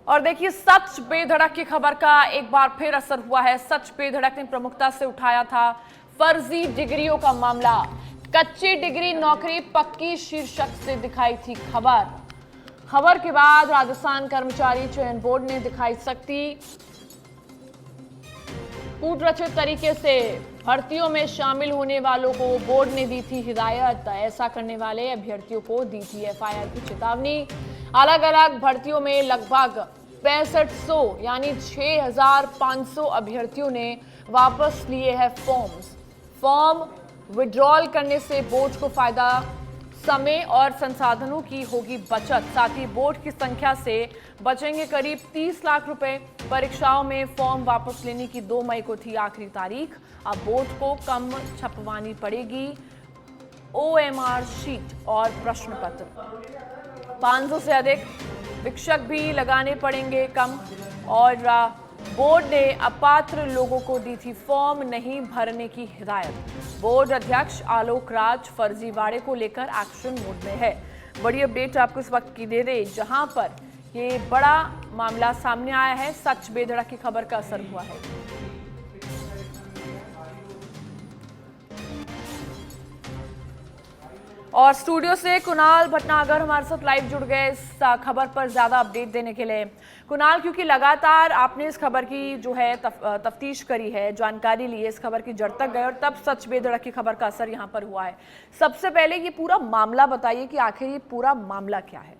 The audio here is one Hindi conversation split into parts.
और देखिए, सच बेधड़क की खबर का एक बार फिर असर हुआ है। सच बेधड़क ने प्रमुखता से उठाया था फर्जी डिग्रियों का मामला। कच्ची डिग्री नौकरी पक्की शीर्षक से दिखाई थी खबर के बाद राजस्थान कर्मचारी चयन बोर्ड ने दिखाई सख्ती। कूटरचित तरीके से भर्तियों में शामिल होने वालों को बोर्ड ने दी थी हिदायत। ऐसा करने वाले अभ्यर्थियों को दी थी एफआईआर की चेतावनी। अलग अलग भर्तियों में लगभग 6500 यानी 6500 अभ्यर्थियों ने वापस लिए हैं फॉर्म विड्रॉल करने से बोर्ड को फायदा, समय और संसाधनों की होगी बचत। साथ ही बोर्ड की संख्या से बचेंगे करीब 30 लाख रुपए। परीक्षाओं में फॉर्म वापस लेने की 2 मई को थी आखिरी तारीख। अब बोर्ड को कम छपवानी पड़ेगी ओएमआर शीट और प्रश्न पत्र। 500 से अधिक शिक्षक भी लगाने पड़ेंगे कम। और बोर्ड ने अपात्र लोगों को दी थी फॉर्म नहीं भरने की हिदायत। बोर्ड अध्यक्ष आलोक राज फर्जीवाड़े को लेकर एक्शन मोड में है। बड़ी अपडेट आपको इस वक्त की दे रहे, जहां पर ये बड़ा मामला सामने आया है। सच बेधड़क की खबर का असर हुआ है। और स्टूडियो से कुणाल भटनागर हमारे साथ लाइव जुड़ गए इस खबर पर ज्यादा अपडेट देने के लिए। कुणाल, क्योंकि लगातार आपने इस खबर की जो है तफ्तीश करी है, जानकारी ली है, इस खबर की जड़ तक गए और तब सच बेधड़क की खबर का असर यहाँ पर हुआ है। सबसे पहले ये पूरा मामला बताइए कि आखिर ये पूरा मामला क्या है।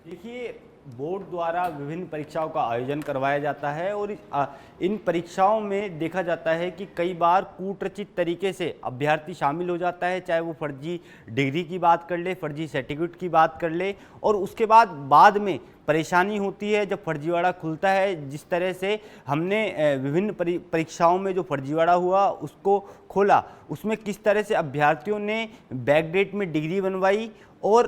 देखिए, बोर्ड द्वारा विभिन्न परीक्षाओं का आयोजन करवाया जाता है और इन परीक्षाओं में देखा जाता है कि कई बार कूटरचित तरीके से अभ्यर्थी शामिल हो जाता है, चाहे वो फर्जी डिग्री की बात कर ले, फर्जी सर्टिफिकेट की बात कर ले, और उसके बाद में परेशानी होती है जब फर्जीवाड़ा खुलता है। जिस तरह से हमने विभिन्न परीक्षाओं में जो फर्जीवाड़ा हुआ उसको खोला, उसमें किस तरह से अभ्यर्थियों ने बैकडेट में डिग्री बनवाई और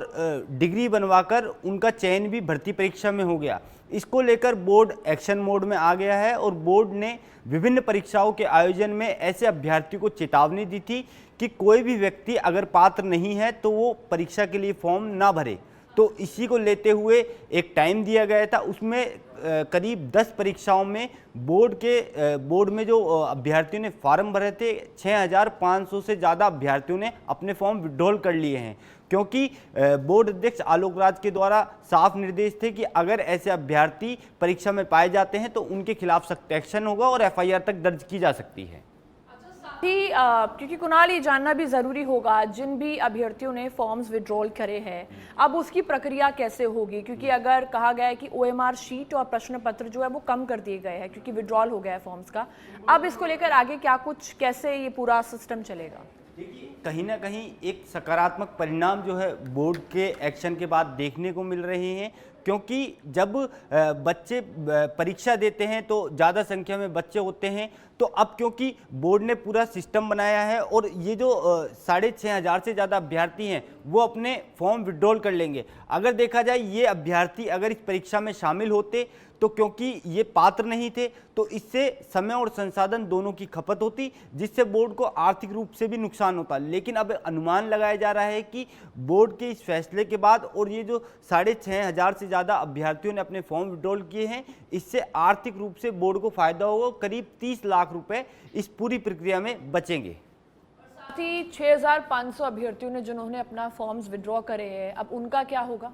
डिग्री बनवाकर उनका चयन भी भर्ती परीक्षा में हो गया। इसको लेकर बोर्ड एक्शन मोड में आ गया है और बोर्ड ने विभिन्न परीक्षाओं के आयोजन में ऐसे अभ्यर्थियों को चेतावनी दी थी कि कोई भी व्यक्ति अगर पात्र नहीं है तो वो परीक्षा के लिए फॉर्म ना भरे। तो इसी को लेते हुए एक टाइम दिया गया था, उसमें करीब 10 परीक्षाओं में बोर्ड में जो अभ्यर्थियों ने फॉर्म भरे थे, 6500 से ज़्यादा अभ्यर्थियों ने अपने फॉर्म विड्रॉल कर लिए हैं, क्योंकि बोर्ड अध्यक्ष आलोक राज के द्वारा साफ निर्देश थे कि अगर ऐसे अभ्यर्थी परीक्षा में पाए जाते हैं तो उनके खिलाफ सख्त एक्शन होगा और एफआईआर तक दर्ज की जा सकती है। क्योंकि कुणाल, ये जानना भी जरूरी होगा, जिन भी अभ्यर्थियों ने फॉर्म्स विड्रॉल करे हैं, अब उसकी प्रक्रिया कैसे होगी? क्योंकि अगर कहा गया है कि ओएमआर शीट और प्रश्न पत्र जो है वो कम कर दिए गए हैं क्योंकि विड्रॉल हो गया है फॉर्म्स का, अब इसको लेकर आगे क्या कुछ, कैसे ये पूरा सिस्टम चलेगा? देखिए, कहीं ना कहीं एक सकारात्मक परिणाम जो है बोर्ड के एक्शन के बाद देखने को मिल रहे हैं, क्योंकि जब बच्चे परीक्षा देते हैं तो ज़्यादा संख्या में बच्चे होते हैं, तो अब क्योंकि बोर्ड ने पूरा सिस्टम बनाया है और ये जो 6500 से ज़्यादा अभ्यर्थी हैं वो अपने फॉर्म विड्रॉल कर लेंगे। अगर देखा जाए ये अभ्यर्थी अगर इस परीक्षा में शामिल होते तो क्योंकि ये पात्र नहीं थे तो इससे समय और संसाधन दोनों की खपत होती, जिससे बोर्ड को आर्थिक रूप से भी नुकसान होता। लेकिन अब अनुमान लगाया जा रहा है कि बोर्ड के इस फैसले के बाद और ये जो 6500 से ज़्यादा अभ्यर्थियों ने अपने फॉर्म विड्रॉल किए हैं, इससे आर्थिक रूप से बोर्ड को फायदा होगा। करीब 30 लाख रुपए इस पूरी प्रक्रिया में बचेंगे। साथ ही 6500 अभ्यर्थियों ने जिन्होंने अपना फॉर्म्स विड्रॉ करे हैं, अब उनका क्या होगा?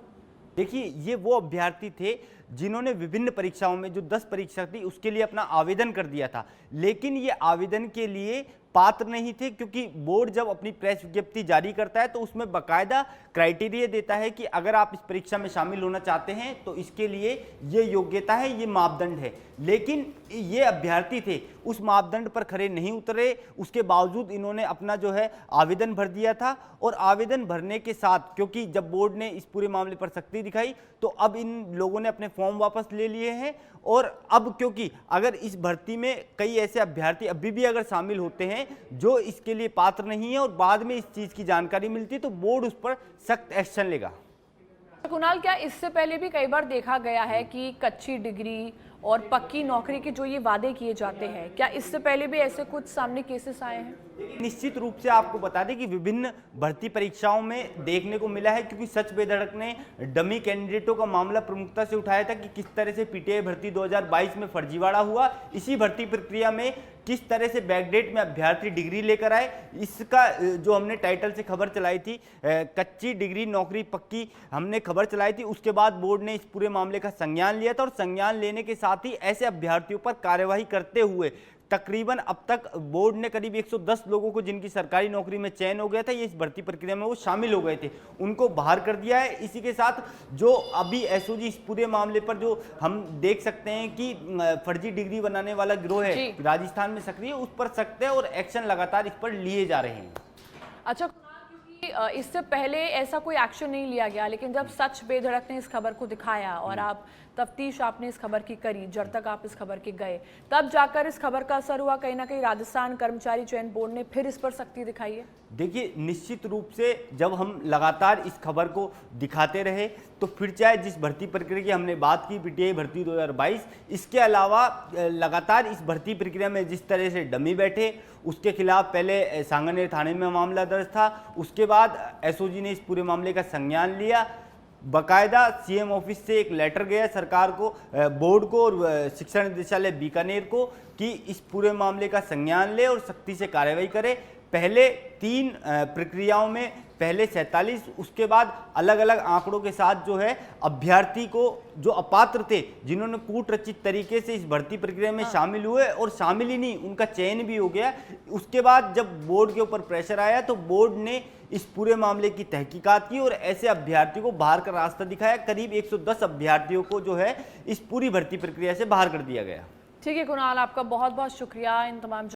देखिए, ये वो अभ्यर्थी थे जिन्होंने विभिन्न परीक्षाओं में जो 10 परीक्षा थी उसके लिए अपना आवेदन कर दिया था, लेकिन ये आवेदन के लिए पात्र नहीं थे, क्योंकि बोर्ड जब अपनी प्रेस विज्ञप्ति जारी करता है तो उसमें बाकायदा क्राइटेरिया देता है कि अगर आप इस परीक्षा में शामिल होना चाहते हैं तो इसके लिए ये योग्यता है, ये मापदंड है। लेकिन ये अभ्यर्थी थे उस मापदंड पर खरे नहीं उतरे, उसके बावजूद इन्होंने अपना जो है आवेदन भर दिया था। और आवेदन भरने के साथ, क्योंकि जब बोर्ड ने इस पूरे मामले पर सख्ती दिखाई तो अब इन लोगों ने अपने फॉर्म वापस ले लिए हैं। और अब क्योंकि अगर इस भर्ती में कई ऐसे अभ्यर्थी अभी भी अगर शामिल होते हैं जो इसके लिए पात्र नहीं है और बाद में इस चीज़ की जानकारी मिलती है तो बोर्ड उस पर सख्त एक्शन लेगा। कुणाल, क्या इससे पहले भी कई बार देखा गया है कि कच्ची डिग्री और पक्की नौकरी के जो ये वादे किए जाते हैं, क्या इससे पहले भी ऐसे कुछ सामने केसेस आए हैं? निश्चित रूप से आपको बता दें कि विभिन्न भर्ती परीक्षाओं में देखने को मिला है, क्योंकि सच बेधड़क ने डमी कैंडिडेटों का मामला प्रमुखता से उठाया था कि किस तरह से पीटीआई भर्ती 2022 में फर्जीवाड़ा हुआ। इसी भर्ती प्रक्रिया में किस तरह से बैकडेट में अभ्यर्थी डिग्री लेकर आए, इसका जो हमने टाइटल से खबर चलाई थी, कच्ची डिग्री नौकरी पक्की, हमने खबर चलाई थी। उसके बाद बोर्ड ने इस पूरे मामले का संज्ञान लिया था और संज्ञान लेने के साथ ही ऐसे अभ्यर्थियों पर कार्यवाही करते हुए तकरीबन अब तक बोर्ड ने करीब 110 लोगों को, जिनकी सरकारी नौकरी में चयन हो गया था, ये इस भर्ती प्रक्रिया में वो शामिल हो गए थे, उनको बाहर कर दिया है। इसी के साथ जो अभी एसओजी इस पूरे मामले पर जो हम देख सकते हैं कि फर्जी डिग्री बनाने वाला गिरोह है राजस्थान में सक्रिय, उस पर सख्त है और एक्शन लगातार इस पर लिए जा रहे हैं। अच्छा, क्योंकि इससे पहले ऐसा कोई एक्शन नहीं लिया गया, लेकिन जब सच बेधड़क ने इस खबर को दिखाया और आप तफ्तीश आपने इस खबर की करी, जब तक आप इस खबर के गए, तब जाकर इस खबर का असर हुआ। कहीं ना कहीं राजस्थान कर्मचारी चयन बोर्ड ने फिर इस पर सख्ती दिखाई है। देखिए, निश्चित रूप से जब हम लगातार इस खबर को दिखाते रहे, तो फिर चाहे जिस भर्ती प्रक्रिया की हमने बात की, पीटीआई भर्ती 2022, इसके अलावा लगातार इस भर्ती प्रक्रिया में जिस तरह से डमी बैठे, उसके खिलाफ पहले सांगानेर थाने में मामला दर्ज था, उसके बाद एसओजी ने इस पूरे मामले का संज्ञान लिया। बाकायदा सीएम ऑफिस से एक लेटर गया सरकार को, बोर्ड को और शिक्षा निदेशालय बीकानेर को कि इस पूरे मामले का संज्ञान ले और सख्ती से कार्रवाई करे। पहले 3 प्रक्रियाओं में पहले 47, उसके बाद अलग अलग आंकड़ों के साथ जो है अभ्यर्थी को जो अपात्र थे, जिन्होंने कूटरचित तरीके से इस भर्ती प्रक्रिया में शामिल हुए और शामिल ही नहीं, उनका चयन भी हो गया। उसके बाद जब बोर्ड के ऊपर प्रेशर आया तो बोर्ड ने इस पूरे मामले की तहकीकात की और ऐसे अभ्यर्थियों को बाहर का रास्ता दिखाया। करीब 110 अभ्यर्थियों को जो है इस पूरी भर्ती प्रक्रिया से बाहर कर दिया गया। ठीक है कुणाल, आपका बहुत बहुत शुक्रिया इन तमाम